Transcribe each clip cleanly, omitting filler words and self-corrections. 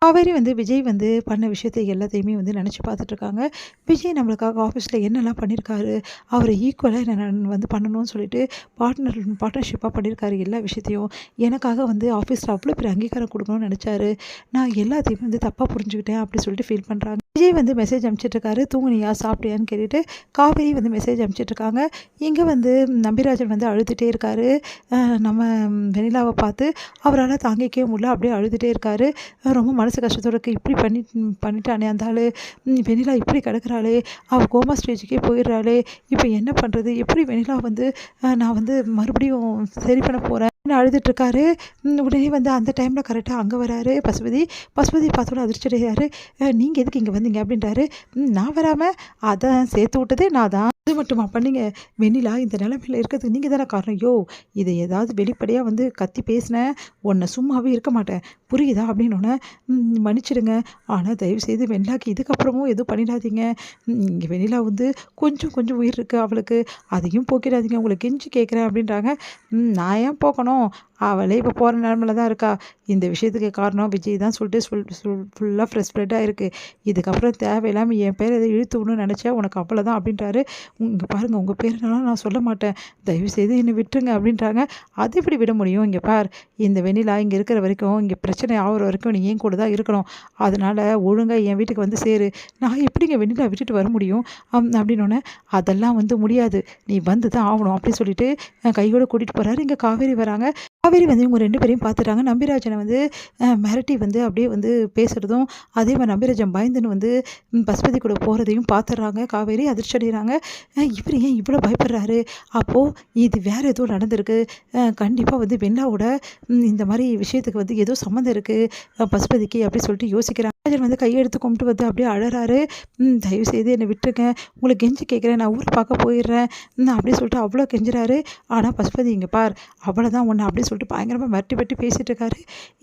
காவேரி வந்து விஜய் வந்து பண்ண விஷயத்தை எல்லாத்தையுமே வந்து நினச்சி பார்த்துட்ருக்காங்க. விஜய் நம்மளுக்காக ஆஃபீஸில் என்னெல்லாம் பண்ணியிருக்காரு, அவரை ஈக்குவலாக நான் வந்து பண்ணணும்னு சொல்லிட்டு பார்ட்னர்ஷிப்பாக பண்ணியிருக்காரு எல்லா விஷயத்தையும். எனக்காக வந்து ஆஃபீஸில் அவ்வளோ பெரிய அங்கீகாரம் கொடுக்கணும்னு நினச்சாரு. நான் எல்லாத்தையுமே வந்து தப்பாக புரிஞ்சுக்கிட்டேன் அப்படின்னு சொல்லிட்டு ஃபீல் பண்ணுறாங்க. விஜய் வந்து மெசேஜ் அனுப்பிச்சிட்ருக்காரு. தூங்குனியா சாப்பிட்டியான்னு கேட்டுட்டு காவேரி வந்து மெசேஜ் அனுப்பிச்சிட்ருக்காங்க. இங்கே வந்து நம்பிராஜன் வந்து அழுதுகிட்டே இருக்காரு. நம்ம வெண்ணிலாவை பார்த்து அவரால் தாங்கிக்கவே முடியல, அப்படியே அழுதுகிட்டே இருக்காரு. ரொம்ப மனசு கஷ்டத்தோட இருக்குது. இப்படி பண்ணிட்டானே அந்த ஆள், வெண்ணிலா இப்படி கிடக்குறாளே, அவள் கோமா ஸ்டேஜுக்கே போயிடுறாளே, இப்போ என்ன பண்ணுறது, எப்படி வெண்ணிலா வந்து நான் வந்து மறுபடியும் சரி பண்ண போகிறேன் அழுதுட்டுருக்காரு. உடனே வந்து அந்த டைமில் கரெக்டாக அங்கே வராரு பசுபதி. பசுபதி பார்த்தோட அதிர்ச்சி அடையாரு. நீங்கள் எதுக்கு இங்கே வந்தீங்க அப்படின்றாரு. நான் வராமல் அதான் சேர்த்து விட்டதே நான் தான். அது மட்டுமா பண்ணீங்க, வெண்ணிலா இந்த நிலைமையில் இருக்கிறதுக்கு நீங்கள் தானே காரணம். இதை ஏதாவது வெளிப்படையாக வந்து கத்தி பேசினேன், உன்னை சும்மாவே இருக்க மாட்டேன், புரியுதா அப்படின்னோடனே மன்னிச்சிடுங்க, ஆனால் தயவுசெய்து வெண்ணிலாக்கு இதுக்கப்புறமும் எதுவும் பண்ணிடாதீங்க. இங்கே வெண்ணிலா வந்து கொஞ்சம் கொஞ்சம் உயிர் இருக்குது அவளுக்கு, அதையும் போக்கிடாதீங்க, உங்களை கெஞ்சி கேட்குறேன் அப்படின்றாங்க. நான் ஏன் போக்கணும், அவளே இப்போ போகிற நிலமையில தான் இருக்கா, இந்த விஷயத்துக்கு காரணம் விஜய் தான் சொல்லிட்டு ஃபுல்லாக ஃப்ரெஸ்ட்ரேட்டாக இருக்குது. இதுக்கப்புறம் தேவையில்லாமல் என் பேர் எதை இழுத்து விடணும்னு நினச்சேன், உனக்கு அவ்வளோதான் அப்படின்றாரு. இங்கே பாருங்கள், உங்கள் பேருனாலும் நான் சொல்ல மாட்டேன், தயவுசெய்து என்னை விட்டுருங்க அப்படின்றாங்க. அது எப்படி விட முடியும், இங்கே பார், இந்த வெண்ணிலா இங்கே இருக்கிற வரைக்கும், இங்கே பிரச்சனை ஆகிற வரைக்கும் நீ ஏன் கூட தான் இருக்கணும், அதனால் ஒழுங்காக என் வீட்டுக்கு வந்து சேரு, நான் எப்படிங்க வெண்ணிலா விட்டுட்டு வர முடியும் அப்படின்னோடனே, அதெல்லாம் வந்து முடியாது, நீ வந்து தான் ஆகணும் அப்படின்னு சொல்லிட்டு கையோடு கூட்டிகிட்டு போகிறாரு. இங்கே காவேரி வராங்க. காவேரி வந்து இவங்க 2 பேரையும் பார்த்துட்டாங்க. நம்பிராஜனை வந்து மிரட்டி வந்து அப்படியே வந்து பேசுகிறதும், அதே மாதிரி நம்பிராஜன் பயந்துன்னு வந்து பசுபதி கூட போகிறதையும் பார்த்துட்றாங்க. காவேரி அதிர்ச்சி அடைகிறாங்க. இவர் ஏன் இவ்வளோ பயப்படுறாரு, அப்போது இது வேறு ஏதோ நடந்திருக்கு, கண்டிப்பாக வந்து வெண்ணிலாவோட இந்த மாதிரி விஷயத்துக்கு வந்து ஏதோ சம்மந்தம் இருக்குது பசுபதிக்கு அப்படின்னு சொல்லிட்டு யோசிக்கிறாங்க. நம்பிராஜன் வந்து கையெடுத்து கும்பிட்டு வந்து அப்படியே அழறாரு. தயவுசெய்து என்னை விட்டுருங்க, உங்களை கெஞ்சி கேட்குறேன், நான் ஊரை பார்க்க போயிடுறேன் அப்படின்னு சொல்லிட்டு அவ்வளோ கெஞ்சுறாரு. ஆனால் பசுபதி இங்கே பார், அவ்வளோதான் ஒன்று அப்படின்னு சொல்லிட்டு பயங்கரமாக மிரட்டி பேசிகிட்டு இருக்காரு.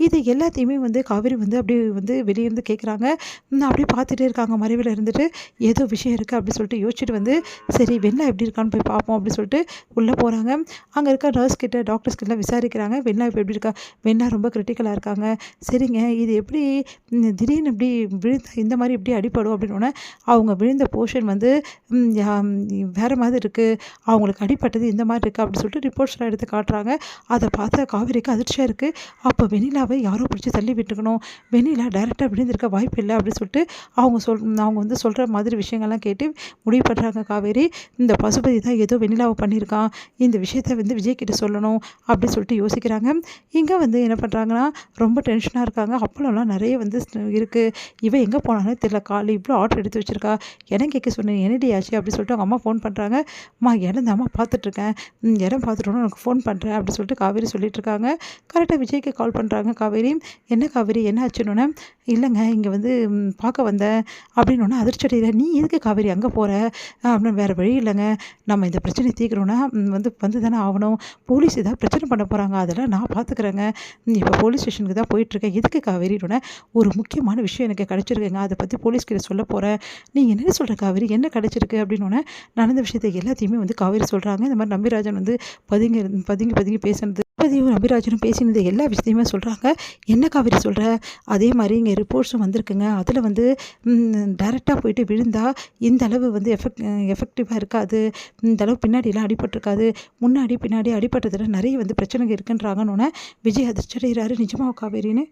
இது எல்லாத்தையுமே வந்து காவேரி வந்து அப்படியே வந்து வெளியே இருந்து கேட்குறாங்க. அப்படியே பார்த்துட்டே இருக்காங்க மறைவில் இருந்துட்டு. ஏதோ விஷயம் இருக்குது அப்படின்னு சொல்லிட்டு யோசிச்சுட்டு வந்து, சரி வெண்ணிலா எப்படி இருக்கான்னு போய் பார்ப்போம் அப்படின்னு சொல்லிட்டு உள்ளே போகிறாங்க. அங்கே இருக்க நர்ஸ் கிட்ட டாக்டர்ஸ் கிட்ட விசாரிக்கிறாங்க, வெண்ணிலா இப்போ எப்படி இருக்கா, வெண்ணிலா ரொம்ப கிரிட்டிக்கலாக இருக்காங்க. சரிங்க, இது எப்படி திடீர்னு இப்படி விழுந்த இந்த மாதிரி இப்படி அடிப்படும் அப்படின்னோடனே, அவங்க விழுந்த போர்ஷன் வந்து வேறு மாதிரி இருக்குது, அவங்களுக்கு அடிப்பட்டது இந்த மாதிரி இருக்குது அப்படின்னு சொல்லிட்டு ரிப்போர்ட்ஸ்லாம் எடுத்து காட்டுறாங்க. அதை பார்த்தா காவேரிக்கு அதிர்ச்சியாக இருக்குது. அப்போ வெண்ணிலாவை யாரோ பிடிச்சி தள்ளி விட்டுருக்கணும், வெண்ணிலா டைரெக்டாக விழுந்திருக்க வாய்ப்பு இல்லை அப்படின்னு சொல்லிட்டு அவங்க வந்து சொல்கிற மாதிரி விஷயங்கள்லாம் கேட்டு முடிவு பண்ணுறாங்க காவேரி. இந்த பசுபதி தான் ஏதோ வெண்ணிலாவை பண்ணியிருக்கான், இந்த விஷயத்தை வந்து விஜய் கிட்ட சொல்லணும் அப்படின்னு சொல்லிட்டு யோசிக்கிறாங்க. இங்கே வந்து என்ன பண்ணுறாங்கன்னா, ரொம்ப டென்ஷனாக இருக்காங்க. அப்பளம்லாம் நிறைய வந்து இருக்குது, இவன் எங்கே போனாலும் தெரியல, காலையில் இவ்வளோ ஆர்டர் எடுத்து வச்சுருக்கா, இடம் கேட்க சொன்னேன், என்னடி ஆச்சு அப்படின்னு சொல்லிட்டு அவங்க அம்மா ஃபோன் பண்ணுறாங்க. அம்மா இடம் தான் அம்மா பார்த்துட்ருக்கேன், இடம் பார்த்துட்டோன்னு உனக்கு ஃபோன் பண்ணுறேன் அப்படின்னு சொல்லிட்டு காவேரி சொல்லிட்டுருக்காங்க. கரெக்டாக விஜய்க்கு கால் பண்ணுறாங்க காவேரி. என்ன காவேரி என்ன ஆச்சுன்னொன்னே, இல்லைங்க இங்கே வந்து பார்க்க வந்தேன் அப்படின்னோடனே அதிர்ச்சி அடைகிறேன். நீ எதுக்கு காவேரி அங்கே போகிற அப்படின்னு. வேறு வழி இல்லைங்க, நம்ம இந்த பிரச்சனையை தீர்க்கணும்னா வந்து தானே ஆகணும், போலீஸ் ஏதாவது பிரச்சனை பண்ண போகிறாங்க, அதெல்லாம் நான் பார்த்துக்குறேங்க, இப்போ போலீஸ் ஸ்டேஷனுக்கு தான் போயிட்டுருக்கேன். எதுக்கு காவேரின்னொன்னே, ஒரு முக்கியமான விஷயம் எனக்கு கிடச்சிருக்குங்க, அதை பற்றி போலீஸ்கிட்ட சொல்ல போகிறேன். நீ என்ன சொல்கிற காவேரி, என்ன கிடச்சிருக்கு அப்படின்னோடனே நடந்த விஷயத்தை எல்லாத்தையுமே வந்து காவேரி சொல்கிறாங்க. இந்த மாதிரி நம்பிராஜன் வந்து பதுங்கி பேசுனது, நம்பிராஜனும் பேசினது எல்லா விஷயத்தையுமே சொல்கிறாங்க. என்ன காவேரி சொல்கிற, அதே மாதிரி இங்கே ரிப்போர்ட்ஸும் வந்திருக்குங்க, அதில் வந்து டைரெக்டாக போயிட்டு விழுந்தால் இந்த அளவு வந்து எஃபெக்டிவாக இருக்காது, இந்த அளவு பின்னாடிலாம் அடிபட்டிருக்காது, முன்னாடி பின்னாடி அடிபட்டதில் நிறைய வந்து பிரச்சனைகள் இருக்குன்றாங்கன்னு விஜய் அதிர்ச்சி அடைகிறாரு. நிஜமாக காவேரின்னு